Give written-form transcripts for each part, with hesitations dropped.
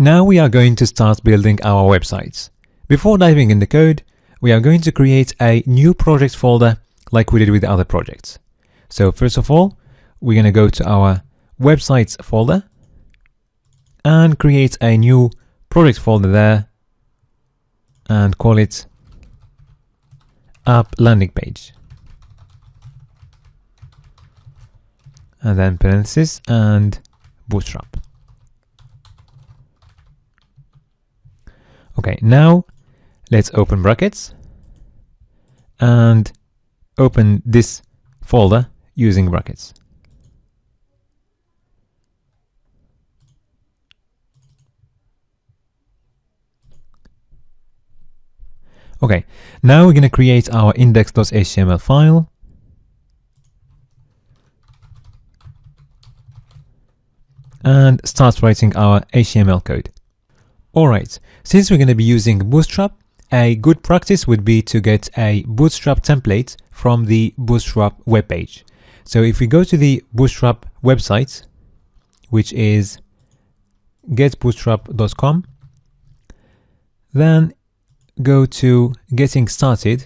Now we are going to start building our websites. Before diving in the code, we are going to create a new project folder like we did with the other projects. So first of all, we're going to go to our websites folder and create a new project folder there and call it app landing page. And then parentheses and Bootstrap. Okay, now let's open brackets and open this folder using brackets. Okay, now we're going to create our index.html file. And start writing our HTML code. Alright, since we're going to be using Bootstrap, a good practice would be to get a Bootstrap template from the Bootstrap webpage. So if we go to the Bootstrap website, which is getbootstrap.com, then go to Getting Started.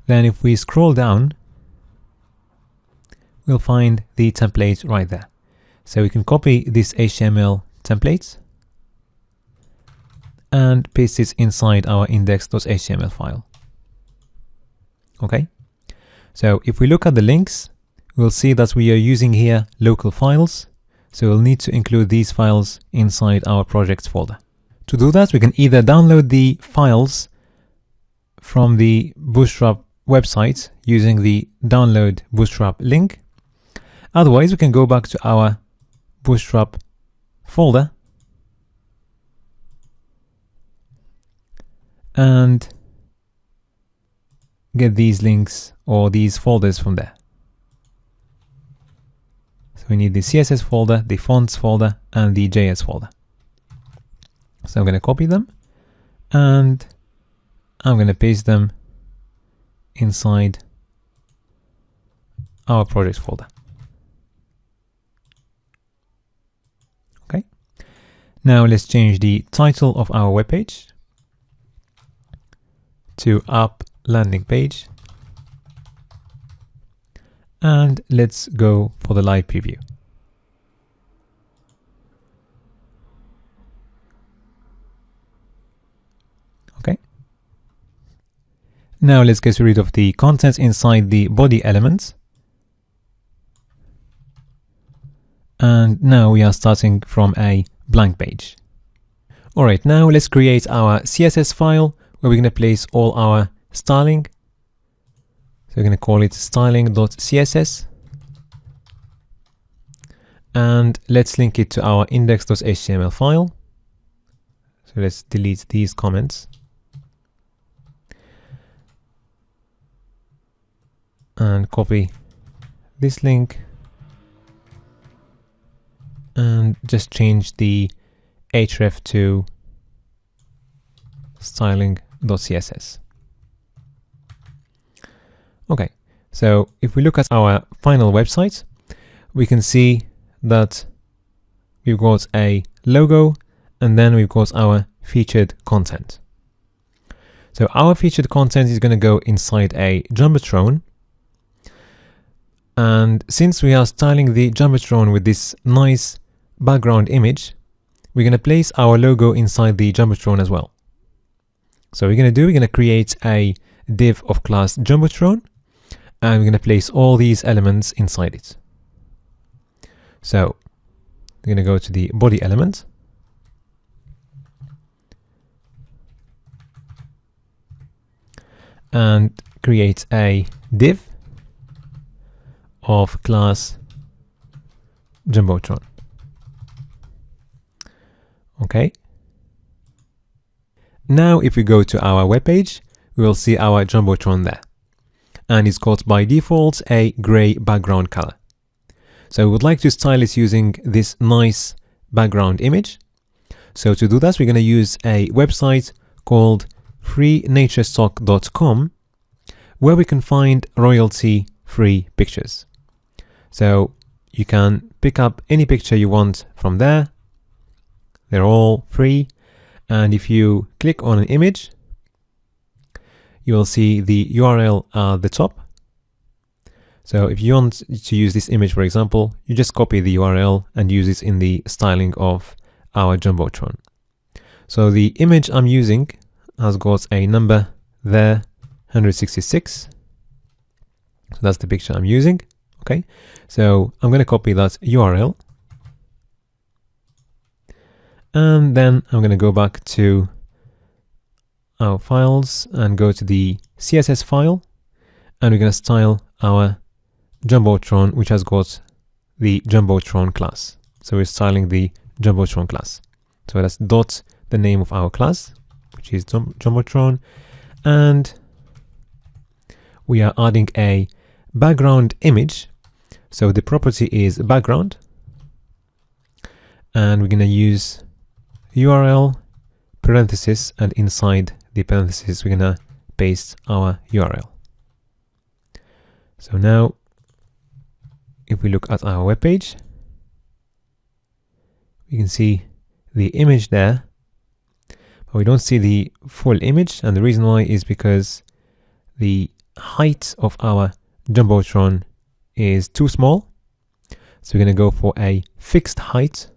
Then if we scroll down, we'll find the template right there. So we can copy this HTML template and paste it inside our index.html file. Okay, so if we look at the links, we'll see that we are using here local files. So we'll need to include these files inside our projects folder. To do that, we can either download the files from the Bootstrap website using the download Bootstrap link. Otherwise, we can go back to our Bootstrap folder and get these links or these folders from there. So we need the CSS folder, the fonts folder, and the JS folder. So I'm going to copy them and I'm going to paste them inside our projects folder. Okay. Now let's change the title of our webpage to app landing page. And let's go for the live preview. Okay. Now let's get rid of the contents inside the body elements. And now we are starting from a blank page. Alright, now let's create our CSS file where we're going to place all our styling. So we're going to call it styling.css. And let's link it to our index.html file. So let's delete these comments. And copy this link. And just change the href to styling.css. Okay, so if we look at our final website, we can see that we've got a logo and then we've got our featured content. So our featured content is going to go inside a Jumbotron. And since we are styling the Jumbotron with this nice background image, we're going to place our logo inside the Jumbotron as well. So we're going to create a div of class Jumbotron, and we're going to place all these elements inside it. So we're going to go to the body element. And create a div of class Jumbotron. Okay. Now if we go to our web page, we will see our Jumbotron there. And it's got by default a gray background color. So we would like to style it using this nice background image. So to do that, we're going to use a website called freenaturestock.com, where we can find royalty-free pictures. So you can pick up any picture you want from there They're all free. And if you click on an image, you will see the URL at the top. So if you want to use this image, for example, you just copy the URL and use it in the styling of our Jumbotron. So the image I'm using has got a number there, 166. So that's the picture I'm using. Okay, so I'm going to copy that URL. And then I'm going to go back to our files and go to the CSS file. And we're going to style our Jumbotron, which has got the Jumbotron class. So we're styling the Jumbotron class. So that's dot the name of our class, which is Jumbotron. And we are adding a background image. So the property is background. And we're going to use URL parenthesis, and inside the parenthesis we're going to paste our URL. So now if we look at our web page, we can see the image there, but we don't see the full image, and the reason why is because the height of our Jumbotron is too small. So we're going to go for a fixed height.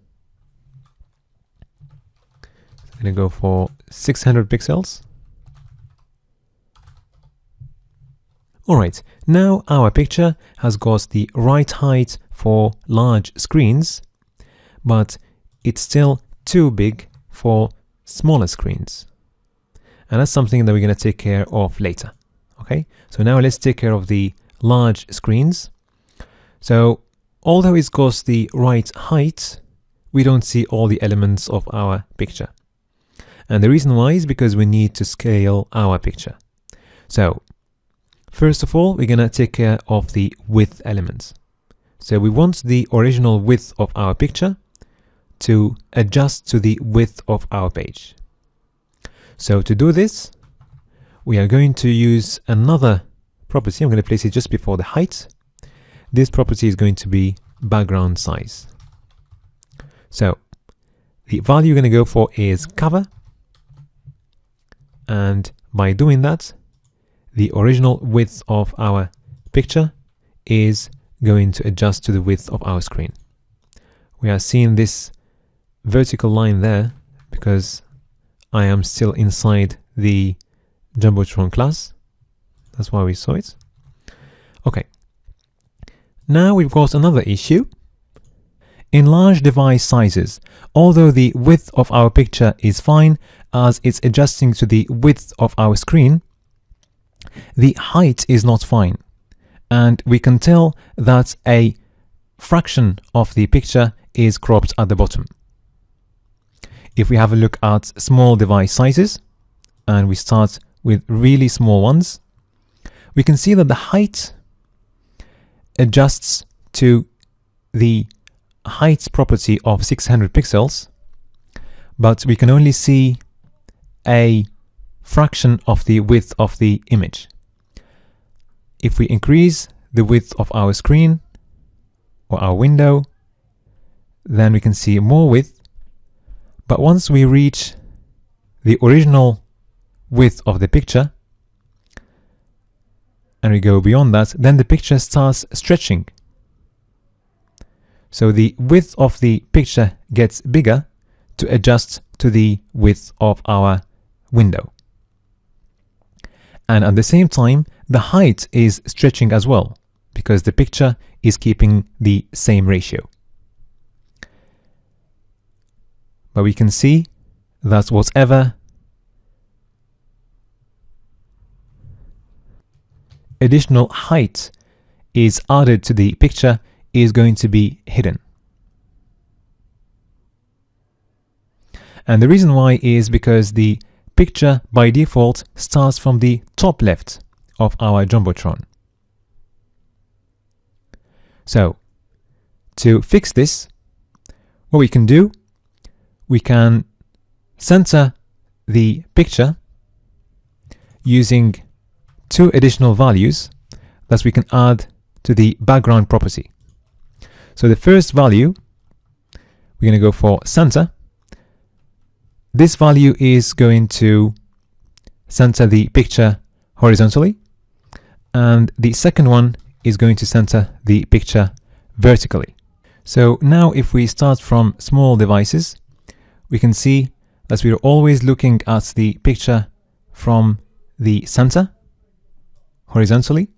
I'm going to go for 600 pixels. Alright, now our picture has got the right height for large screens, but it's still too big for smaller screens. And that's something that we're going to take care of later. Okay, so now let's take care of the large screens. So although it's got the right height, we don't see all the elements of our picture. And the reason why is because we need to scale our picture. So first of all, we're going to take care of the width elements. So we want the original width of our picture to adjust to the width of our page. So to do this, we are going to use another property. I'm going to place it just before the height. This property is going to be background size. So the value you're going to go for is cover. And by doing that, the original width of our picture is going to adjust to the width of our screen. We are seeing this vertical line there because I am still inside the Jumbotron class. That's why we saw it. Okay. Now we've got another issue. In large device sizes, although the width of our picture is fine as it's adjusting to the width of our screen, the height is not fine. And we can tell that a fraction of the picture is cropped at the bottom. If we have a look at small device sizes, and we start with really small ones, we can see that the height adjusts to the height property of 600 pixels, but we can only see a fraction of the width of the image. If we increase the width of our screen or our window, then we can see more width. But once we reach the original width of the picture and we go beyond that, then the picture starts stretching. So the width of the picture gets bigger to adjust to the width of our window. And at the same time, the height is stretching as well because the picture is keeping the same ratio. But we can see that whatever additional height is added to the picture is going to be hidden. And the reason why is because the picture by default starts from the top left of our Jumbotron. So to fix this, what we can do, we can center the picture using two additional values that we can add to the background property. So the first value, we're going to go for center, this value is going to center the picture horizontally, and the second one is going to center the picture vertically. So now if we start from small devices, we can see that we're always looking at the picture from the center horizontally.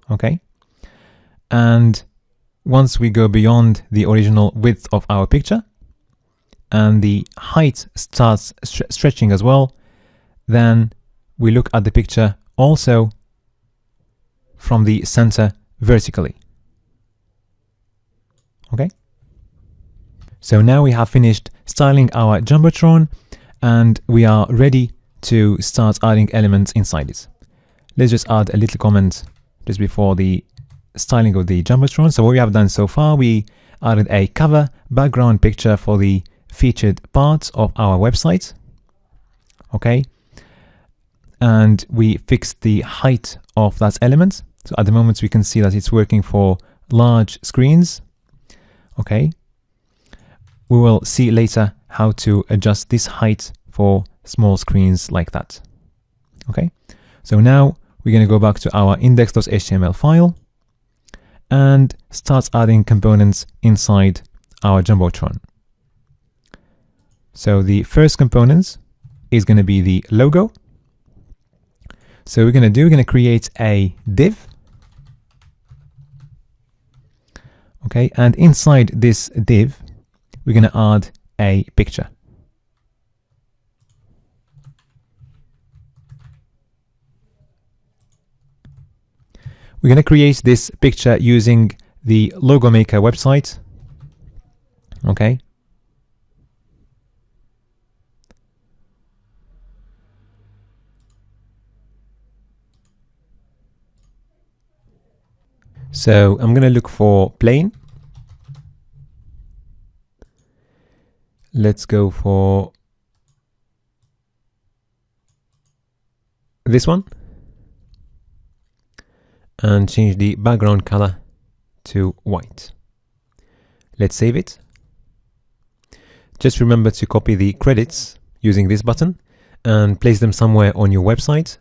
Okay. And once we go beyond the original width of our picture and the height starts stretching as well, then we look at the picture also from the center vertically. Okay. So now we have finished styling our Jumbotron and we are ready to start adding elements inside it. Let's just add a little comment just before the styling of the Jumbotron. So what we have done so far, we added a cover background picture for the featured parts of our website. Okay. And we fixed the height of that element. So at the moment we can see that it's working for large screens. Okay. We will see later how to adjust this height for small screens like that. Okay. So now we're going to go back to our index.html file and start adding components inside our Jumbotron. So the first component is going to be the logo. So we're going to create a div. Okay, and inside this div, we're going to add a picture. We're going to create this picture using the Logo Maker website. Okay. So I'm going to look for plain. Let's go for this one and change the background color to white. Let's save it. Just remember to copy the credits using this button and place them somewhere on your website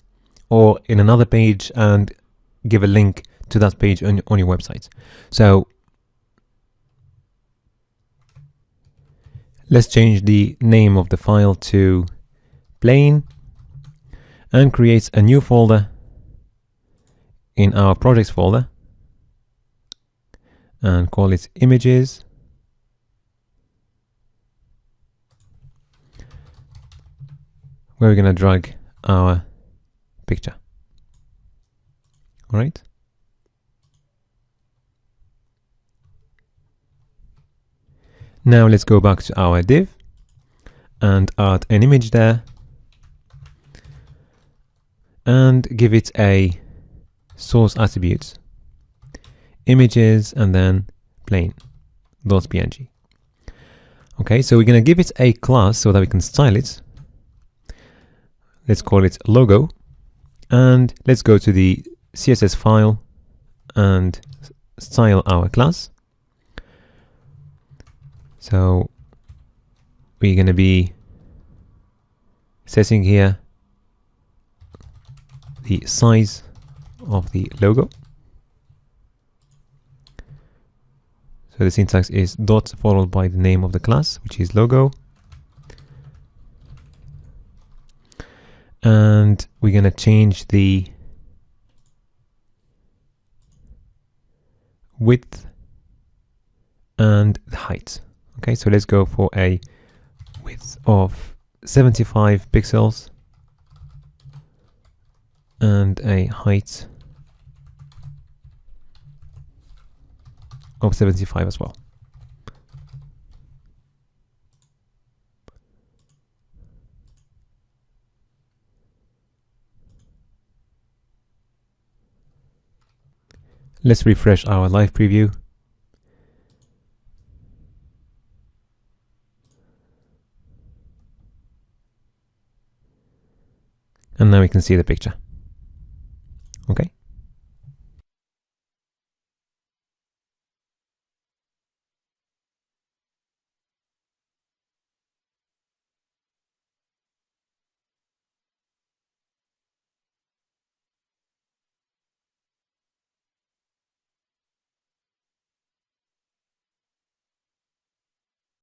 or in another page and give a link to that page on your website. So let's change the name of the file to plain and create a new folder in our projects folder and call it images. Where we're going to drag our picture. All right. Now let's go back to our div and add an image there and give it a source attribute, images, and then plain.png. Okay, so we're going to give it a class so that we can style it. Let's call it logo, and let's go to the CSS file and style our class. So we're going to be setting here the size of the logo. So the syntax is dot followed by the name of the class, which is logo. And we're going to change the width and the height. Okay, so let's go for a width of 75 pixels and a height of 75 as well. Let's refresh our live preview. And now we can see the picture.